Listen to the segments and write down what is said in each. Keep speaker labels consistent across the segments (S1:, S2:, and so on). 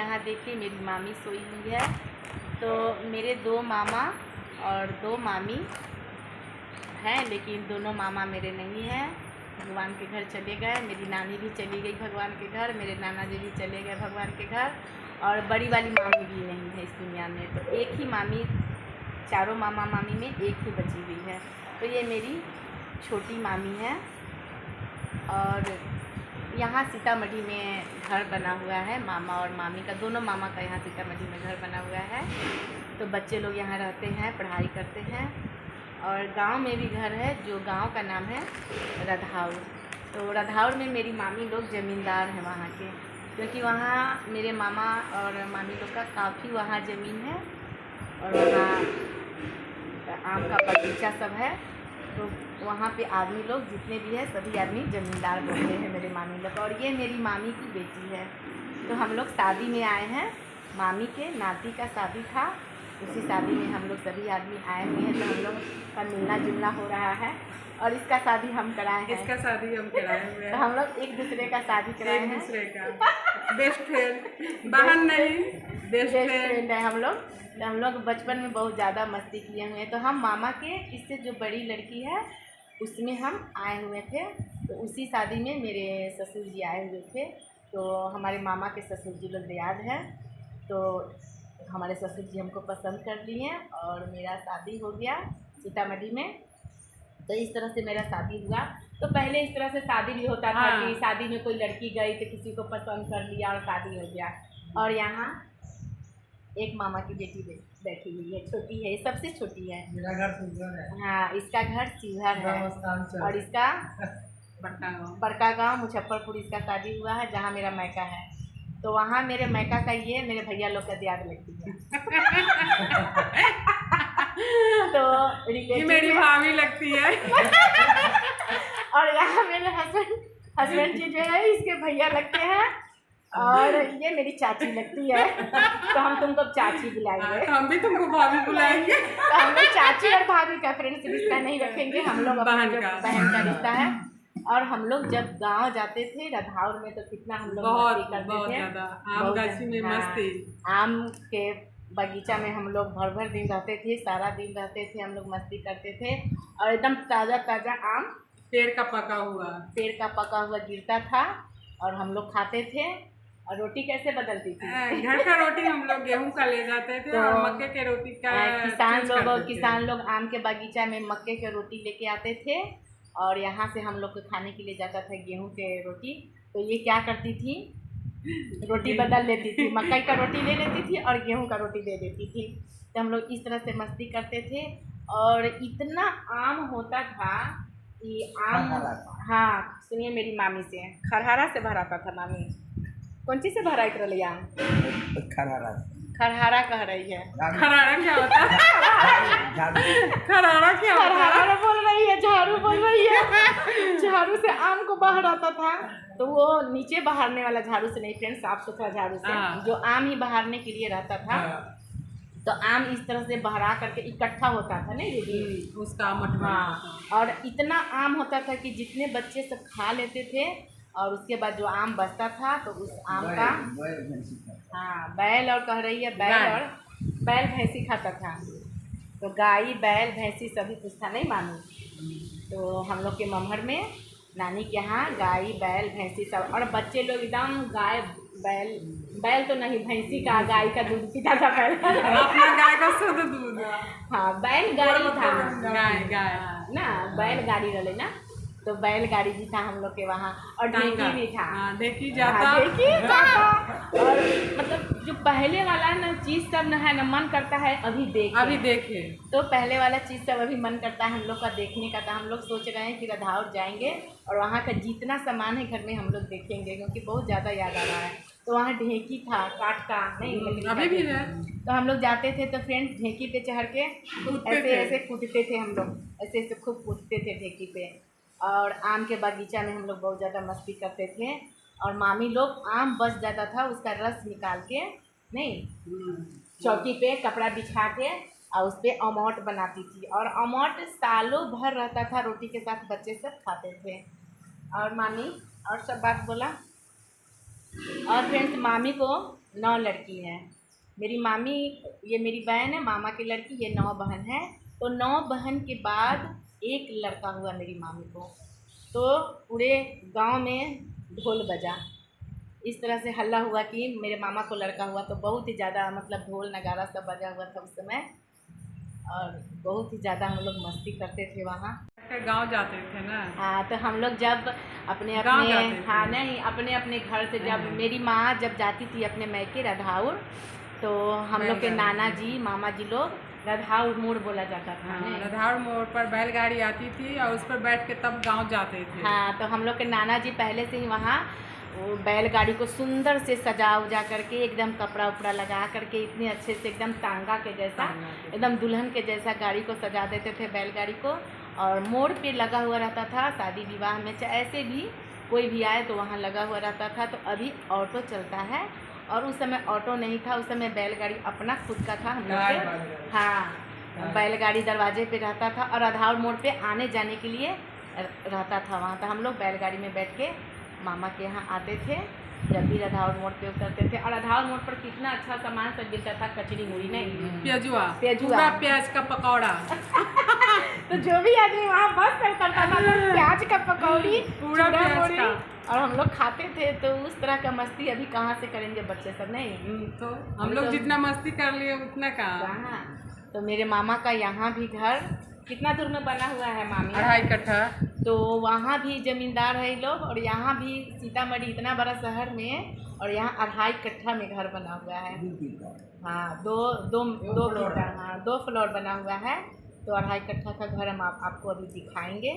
S1: यहाँ देखिए मेरी मामी सोई हुई है। तो मेरे 2 मामा और 2 मामी हैं, लेकिन दोनों मामा मेरे नहीं हैं, भगवान के घर चले गए। मेरी नानी भी चली गई भगवान के घर, मेरे नाना जी भी चले गए भगवान के घर, और बड़ी वाली मामी भी नहीं है इस दुनिया में। तो एक ही मामी, चारों मामा मामी में एक ही बची हुई है। तो ये मेरी छोटी मामी है। और यहाँ सीतामढ़ी में घर बना हुआ है मामा और मामी का, दोनों मामा का यहाँ सीतामढ़ी में घर बना हुआ है। तो बच्चे लोग यहाँ रहते हैं, पढ़ाई करते हैं। और गांव में भी घर है, जो गांव का नाम है रधाउर। तो रधाउर में मेरी मामी लोग ज़मींदार हैं वहाँ के, क्योंकि वहाँ मेरे मामा और मामी लोग का काफ़ी वहाँ ज़मीन है, और वहाँ आम का बगीचा सब है। तो वहाँ पे आदमी लोग जितने भी हैं सभी आदमी ज़मींदार बोलते हैं मेरे मामी लोग। और ये मेरी मामी की बेटी है। तो हम लोग शादी में आए हैं, मामी के नाती का शादी था, उसी शादी में हम लोग सभी आदमी आए हुए हैं। तो हम लोग का मिलना जुलना हो रहा है। और इसका शादी हम कराए हैं,
S2: इसका शादी हम कराए हुए हैं।
S1: तो हम लोग एक दूसरे का शादी कराए हैं,
S2: एक दूसरे का बेस्ट फ्रेंड, बहन नहीं बेस्ट फ्रेंड
S1: है हम लोग। तो हम लोग बचपन में बहुत ज़्यादा मस्ती किए हुए हैं। तो हम मामा के इससे जो बड़ी लड़की है उसमें हम आए हुए थे। तो उसी शादी में मेरे ससुर जी आए हुए थे। तो हमारे मामा के ससुर जी लोग रियाद हैं। तो हमारे ससुर जी हमको पसंद कर लिए और मेरा शादी हो गया सीतामढ़ी में। तो इस तरह से मेरा शादी हुआ। तो पहले इस तरह से शादी भी होता था कि शादी में कोई लड़की गई तो किसी को पसंद कर लिया और शादी हो गया। और यहाँ एक मामा की बेटी बैठी हुई है, छोटी है, सबसे छोटी है।
S2: मेरा घर शिवहर है।
S1: हाँ, इसका घर शिवहर है, और इसका बड़का गांव मुजफ्फरपुर इसका शादी हुआ है, जहाँ मेरा मैका है। तो वहाँ मेरे मैका का ये मेरे भैया लोग का दियाद लगती है। तो
S2: ये मेरी भाभी लगती है।
S1: और यहाँ मेरे हस्बैंड जी जो है इसके भैया लगते हैं, और ये मेरी चाची लगती है। तो हम तुमको चाची बुलाएंगे।
S2: हम भी तुमको भाभी बुलाएंगे।
S1: तो हम लोग चाची और भाभी का फ्रेंड्स रिश्ता नहीं रखेंगे, हम लोग बहन का रिश्ता है। और हम लोग जब गांव जाते थे रधाउर में तो कितना हम लोग मस्ती करते थे,
S2: आम गाछी में मस्ती,
S1: आम के बगीचा में हम लोग भर दिन रहते थे, सारा दिन रहते थे, हम लोग मस्ती करते थे। और एकदम ताज़ा ताज़ा आम
S2: पेड़ का पका हुआ
S1: गिरता था और हम लोग खाते थे। और रोटी कैसे बदलती थी,
S2: घर का रोटी हम लोग गेहूं का ले जाते थे, तो और मक्के के रोटी का
S1: किसान लोग आम के बगीचा में मक्के के रोटी लेके आते थे, और यहाँ से हम लोग को खाने के लिए जाता था गेहूं के रोटी। तो ये क्या करती थी, रोटी बदल लेती थी, मकई का रोटी ले लेती थी और गेहूं का रोटी दे देती थी। तो हम लोग इस तरह से मस्ती करते थे। और इतना आम होता था कि आम, हाँ सुनिए मेरी मामी से, खरहारा से भराता था मामी। कौन चीज़ से भरा कर लिया? खरहारा कह रही है।
S2: खरहारा क्या होता है? खरहारा क्या होता है?
S1: खरहारा बोल रही है, झाड़ू बोल रही है। झाड़ू से आम को बहराता था। तो वो नीचे बहारने वाला झाड़ू से नहीं फ्रेंड्स, साफ सुथरा झाड़ू से, जो आम ही बहारने के लिए रहता था। तो आम इस तरह से बहरा करके इकट्ठा होता था नहीं दीदी, उसका मठवा। और इतना आम होता था कि जितने बच्चे सब खा लेते थे, और उसके बाद जो आम बचता था तो उस आम का, हाँ बैल, और कह रही है बैल भैंसी खाता था। तो गाय बैल भैंसी सभी कुछ था नहीं मानू। तो हम लोग के मम्हर में नानी के यहाँ गाय बैल भैंसी सब, और बच्चे लोग एकदम गाय बैल तो नहीं, भैंसी का गाय का दूध पीता था बैल।
S2: अपना गाय का शुद्ध दूध।
S1: हाँ बैलगाड़ी था,
S2: गाय
S1: ना बैलगाड़ी रहे ना, तो बैलगाड़ी भी था हम लोग के वहाँ। और ढेकी भी था,
S2: ढेकी जाता।
S1: और मतलब जो पहले वाला ना चीज़ सब ना है ना, मन करता है अभी देखे। तो पहले वाला चीज़ सब अभी मन करता है हम लोग का देखने का। तो हम लोग सोच रहे हैं कि रधाउर जाएंगे और वहाँ का जितना सामान है घर में हम लोग देखेंगे, क्योंकि बहुत ज़्यादा याद आ रहा है। तो वहाँ ढेकी था, काठ का नहीं,
S2: अभी भी है।
S1: तो हम लोग जाते थे तो फ्रेंड्स ढेकी पे चढ़ के ऐसे कूदते थे, हम लोग ऐसे खूब कूदते थे ढेकी पे। और आम के बगीचा में हम लोग बहुत ज़्यादा मस्ती करते थे। और मामी लोग आम बच जाता था उसका रस निकाल के नहीं, चौकी पे कपड़ा बिछा के और उस पर अमौट बनाती थी। और अमौट सालों भर रहता था, रोटी के साथ बच्चे सब खाते थे। और मामी और सब बात बोला। और फ्रेंड्स मामी को 9 लड़की हैं। मेरी मामी, ये मेरी बहन है, मामा की लड़की, ये 9 बहन है। तो 9 बहन के बाद एक लड़का हुआ मेरी मामी को, तो पूरे गांव में ढोल बजा। इस तरह से हल्ला हुआ कि मेरे मामा को लड़का हुआ, तो बहुत ही ज़्यादा मतलब ढोल नगाड़ा सब बजा हुआ था उस समय, और बहुत ही ज़्यादा हम लोग मस्ती करते थे वहाँ।
S2: गांव जाते थे ना।
S1: हाँ, तो हम लोग जब अपने हाँ नहीं, अपने अपने घर से जब मेरी माँ जब जाती थी अपने मैके रधाउर, तो हम लोग के नाना जी मामा जी लोग, रधाउर मोड़ बोला जाता था।
S2: रधाउर मोड़ पर बैलगाड़ी आती थी और उस पर बैठ के तब गांव जाते थे।
S1: हाँ, तो हम लोग के नाना जी पहले से ही वहाँ वो बैलगाड़ी को सुंदर से सजा उजा करके, एकदम कपड़ा उपड़ा लगा करके, इतने अच्छे से एकदम तांगा के जैसा, एकदम दुल्हन के जैसा गाड़ी को सजा देते थे बैलगाड़ी को। और मोड़ पे लगा हुआ रहता था, शादी विवाह में चाहे ऐसे भी कोई भी आए तो वहाँ लगा हुआ रहता था। तो अभी ऑटो चलता है, और उस समय ऑटो नहीं था, उस समय बैलगाड़ी अपना खुद का था हम लोग। हाँ, बैलगाड़ी दरवाजे पे रहता था, और रधाउर मोड़ पे आने जाने के लिए रहता था वहाँ। तो हम लोग बैलगाड़ी में बैठ के मामा के यहाँ आते थे, जब भी रधाउर मोड़ पे उतरते थे। और रधाउर मोड़ पर कितना अच्छा सामान सब मिलता था, कचरी मुड़ी नहीं,
S2: प्याजुआ, प्याज का पकौड़ा।
S1: तो जो भी आदमी वहाँ बस करता था तो प्याज का पकौड़ी,
S2: पूरा प्याज का,
S1: और हम लोग खाते थे। तो उस तरह का मस्ती अभी कहाँ से करेंगे बच्चे सब, नहीं।
S2: तो हम लोग जितना मस्ती कर लिए उतना कहाँ।
S1: तो मेरे मामा का यहाँ भी घर कितना दूर में बना हुआ है मामी,
S2: 2.5 कट्ठा। तो
S1: वहाँ भी जमींदार है लोग, और यहाँ भी सीतामढ़ी इतना बड़ा शहर में, और यहाँ 2.5 कट्ठा में घर बना हुआ है। हाँ, दो फ्लोर बना हुआ है। तो 2.5 कट्ठा का घर हम आपको अभी दिखाएंगे,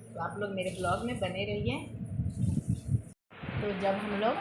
S1: तो आप लोग मेरे ब्लॉग में बने रहिए। तो जब हम लोग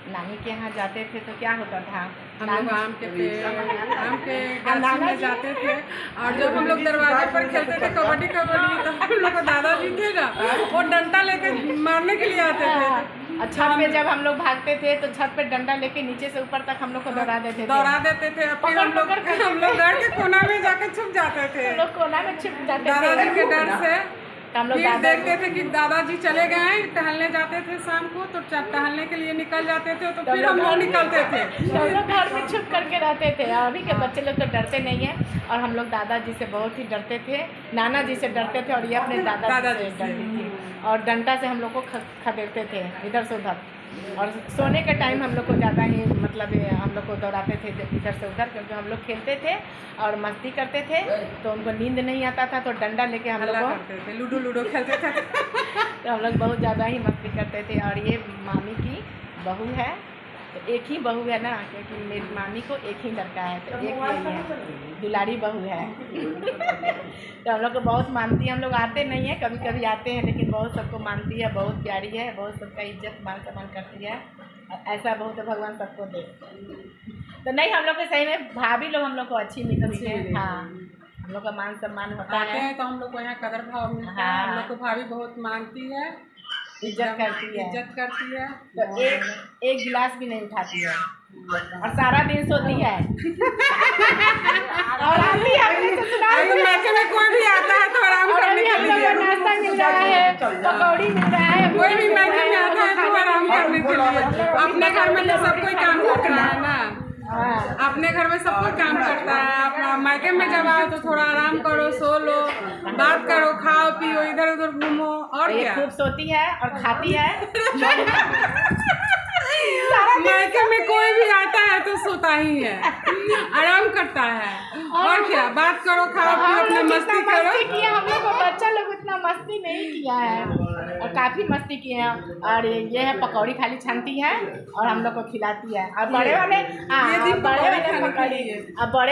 S1: नानी के यहाँ जाते थे तो क्या होता था,
S2: हम लोग आम के गाछी में जाते थे, और जब हम लोग दरवाजे पर खेलते थे कबड्डी तो हम लोग को दादाजी थे ना, वो डंडा लेके मारने के लिए आते थे।
S1: छत पे जब हम लोग भागते थे तो छत पे डंडा लेके नीचे से ऊपर तक हम लोग को दौड़ा देते थे।
S2: फिर हम लोग डर के कोना में जाके छुप जाते थे,
S1: हम लोग कोना में छुप जाते थे
S2: दादाजी के डर से।
S1: हम लोग
S2: देखते थे कि दादाजी चले गए, टहलने जाते थे शाम को, तो टहलने के लिए निकल जाते थे, तो फिर हम लोग निकलते थे,
S1: हम लोग घर में छुप करके रहते थे। अभी के बच्चे लोग तो डरते नहीं हैं, और हम लोग दादाजी से बहुत ही डरते थे, नाना जी से डरते थे, और ये अपने दादाजी से डरती थी, और डंडा से हम लोग को खदेड़ते थे इधर से उधर। और सोने के टाइम हम लोग को ज़्यादा ही मतलब हम लोग को दौड़ाते थे इधर से उधर, क्योंकि हम लोग खेलते थे और मस्ती करते थे, तो उनको नींद नहीं आता था, तो डंडा लेके हम लोग
S2: लूडो खेलते थे।
S1: तो हम लोग बहुत ज़्यादा ही मस्ती करते थे। और ये मामी की बहू है, तो एक ही बहू है ना, क्योंकि मेरी मामी को एक ही लड़का है, तो एक यही है, दुलारी बहू है। तो हम लोग को बहुत मानती है, हम लोग आते नहीं हैं, कभी कभी आते हैं, लेकिन बहुत सबको मानती है, बहुत प्यारी है, बहुत सबका इज्जत मान सम्मान करती है। ऐसा बहुत भगवान सबको दे। तो नहीं, हम लोग के सही में भाभी लोग हम लोग को अच्छी मिलती है। हाँ, हम लोग का मान सम्मान होता है,
S2: तो हम लोग को यहाँ कदर भाव मिलता है। हम लोग को भाभी बहुत मानती है,
S1: इज्जत करती है। तो एक गिलास भी नहीं उठाती है, और सारा दिन सोती है। और आती है
S2: मैके में कोई भी आता है तो आराम करने के लिए
S1: नाश्ता मिल रहा है, पकौड़ी मिल रहा है,
S2: कोई भी मैके में आता है तो आराम करने के लिए। अपने घर में तो सब कोई काम कर रहा है ना, अपने घर में सब कोई काम करता है, अपना मैके में जब आओ तो थोड़ा आराम करो, सो लो, बात करो, खाओ पियो, इधर उधर घूमो, और क्या।
S1: खूब सोती है और खाती है।
S2: मैके में कोई भी आता है तो सोता ही है, आराम करता है, और क्या, बात करो, खाओ पियो, अपना मस्ती करो।
S1: हम लोग को बच्चा लोग इतना मस्ती नहीं किया है, और काफ़ी मस्ती किए हैं। और ये है पकौड़ी खाली छानती है और हम लोग को खिलाती है। और बड़े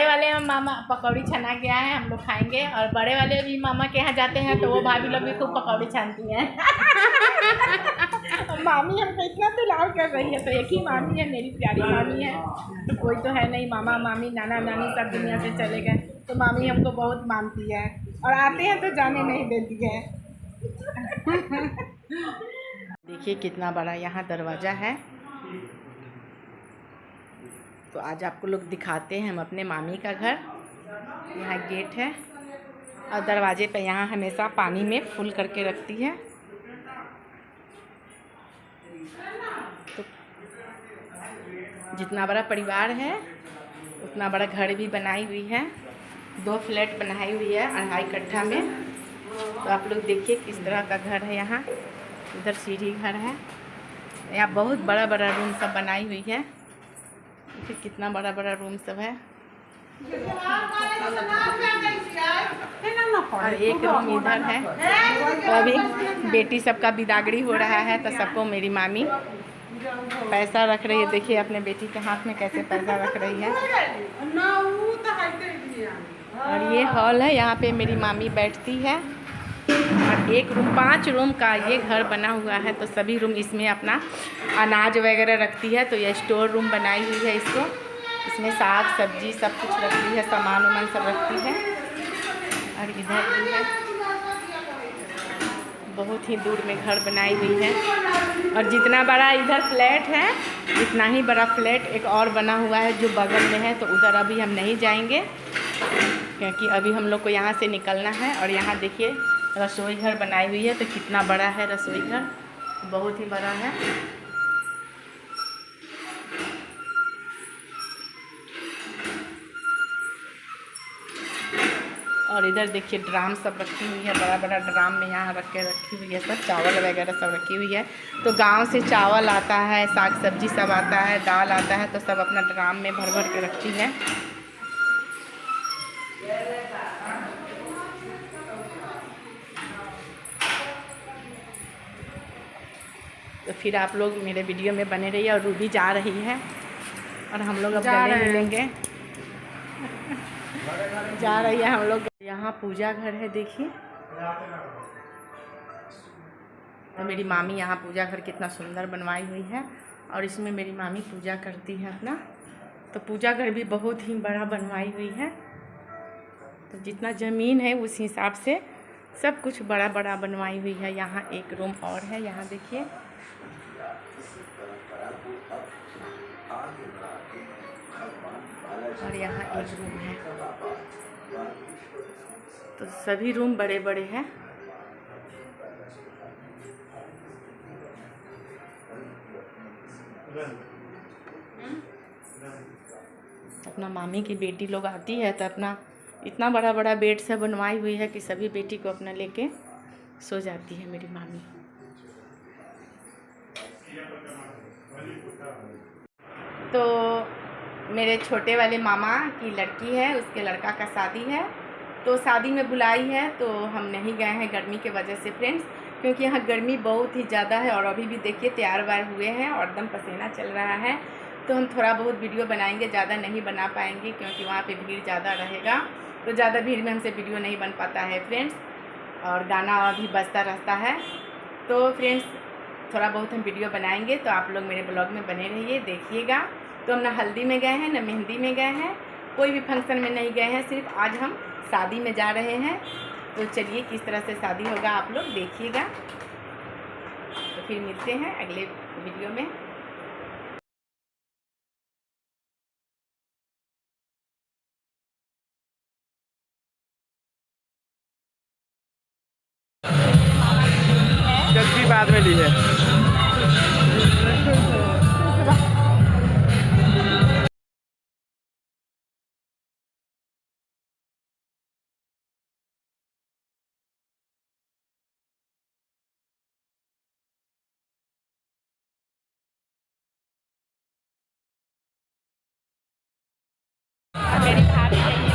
S1: वाले मामा पकौड़ी छना गया है, हम लोग खाएंगे। और बड़े वाले भी मामा के यहाँ जाते हैं तो वो भाभी लोग भी खूब पकौड़ी छानती हैं। मामी हमको इतना दुलार कर रही है, तो एक ही मामी है, मेरी प्यारी मामी है, तो कोई तो है नहीं। मामा मामी नाना नानी सब दुनिया से चले गए, तो मामी हमको बहुत मानती है, और आते हैं तो जाने नहीं देती है। देखिए कितना बड़ा यहाँ दरवाज़ा है। तो आज आपको लोग दिखाते हैं हम अपने मामी का घर। यहाँ गेट है, और दरवाजे पे यहाँ हमेशा पानी में फुल करके रखती है। तो जितना बड़ा परिवार है उतना बड़ा घर भी बनाई हुई है। 2 फ्लैट बनाई हुई है 2.5 कट्ठा में। तो आप लोग देखिए किस तरह का घर है यहाँ। इधर सीढ़ी घर है। यहाँ बहुत बड़ा बड़ा रूम सब बनाई हुई है। देखिए कितना बड़ा बड़ा रूम सब है। और एक रूम इधर है। तो अभी बेटी सबका बिदागरी हो रहा है तो सबको मेरी मामी पैसा रख रही है। देखिए अपने बेटी के हाथ में कैसे पैसा रख रही है। और ये हॉल है, यहाँ पे मेरी मामी बैठती है। और एक रूम 5 रूम का ये घर बना हुआ है। तो सभी रूम इसमें अपना अनाज वगैरह रखती है। तो ये स्टोर रूम बनाई हुई है इसको। इसमें साग सब्जी सब कुछ रखती है, सामान वामान सब रखती है। और इधर भी है, बहुत ही दूर में घर बनाई हुई है। और जितना बड़ा इधर फ्लैट है इतना ही बड़ा फ्लैट एक और बना हुआ है जो बगल में है। तो उधर अभी हम नहीं जाएंगे क्योंकि अभी हम लोग को यहाँ से निकलना है। और यहाँ देखिए रसोई घर बनाई हुई है। तो कितना बड़ा है रसोई घर, बहुत ही बड़ा है। और इधर देखिए ड्राम सब रखी हुई है, बड़ा बड़ा ड्राम में यहाँ रखी हुई है सब चावल वगैरह सब रखी हुई है। तो गांव से चावल आता है, साग सब्जी सब आता है, दाल आता है। तो सब अपना ड्राम में भर भर के रखती है। तो फिर आप लोग मेरे वीडियो में बने रहिए। और रूबी जा रही है और हम लोग अब गले मिलेंगे। जा रही है हम लोग। यहाँ पूजा घर है देखिए। तो मेरी मामी यहाँ पूजा घर कितना सुंदर बनवाई हुई है। और इसमें मेरी मामी पूजा करती है अपना। तो पूजा घर भी बहुत ही बड़ा बनवाई हुई है। तो जितना ज़मीन है उस हिसाब से सब कुछ बड़ा बड़ा बनवाई हुई है। यहाँ एक रूम और है, यहाँ देखिए। और यहाँ एक रूम है। तो सभी रूम बड़े बड़े हैं। अपना मामी की बेटी लोग आती है तो अपना इतना बड़ा बड़ा बेड से बनवाई हुई है कि सभी बेटी को अपना लेके सो जाती है मेरी मामी। तो मेरे छोटे वाले मामा की लड़की है, उसके लड़का का शादी है। तो शादी में बुलाई है तो हम नहीं गए हैं गर्मी के वजह से फ्रेंड्स, क्योंकि यहाँ गर्मी बहुत ही ज़्यादा है। और अभी भी देखिए तैयार वार हुए हैं और एकदम पसीना चल रहा है। तो हम थोड़ा बहुत वीडियो बनाएंगे, ज़्यादा नहीं बना पाएंगे क्योंकि वहाँ पे भीड़ ज़्यादा रहेगा। तो ज़्यादा भीड़ में हमसे वीडियो नहीं बन पाता है फ्रेंड्स। और गाना भी बजता रहता है। तो फ्रेंड्स थोड़ा बहुत हम वीडियो बनाएंगे। तो आप लोग मेरे ब्लॉग में बने रहिए, देखिएगा। तो हम ना हल्दी में गए हैं, ना मेहंदी में गए हैं, कोई भी फंक्शन में नहीं गए हैं। सिर्फ आज हम शादी में जा रहे हैं। तो चलिए किस तरह से शादी होगा आप लोग देखिएगा। तो फिर मिलते हैं अगले वीडियो में।
S3: जल्दी बाद में ली है।
S1: मेरी भाभी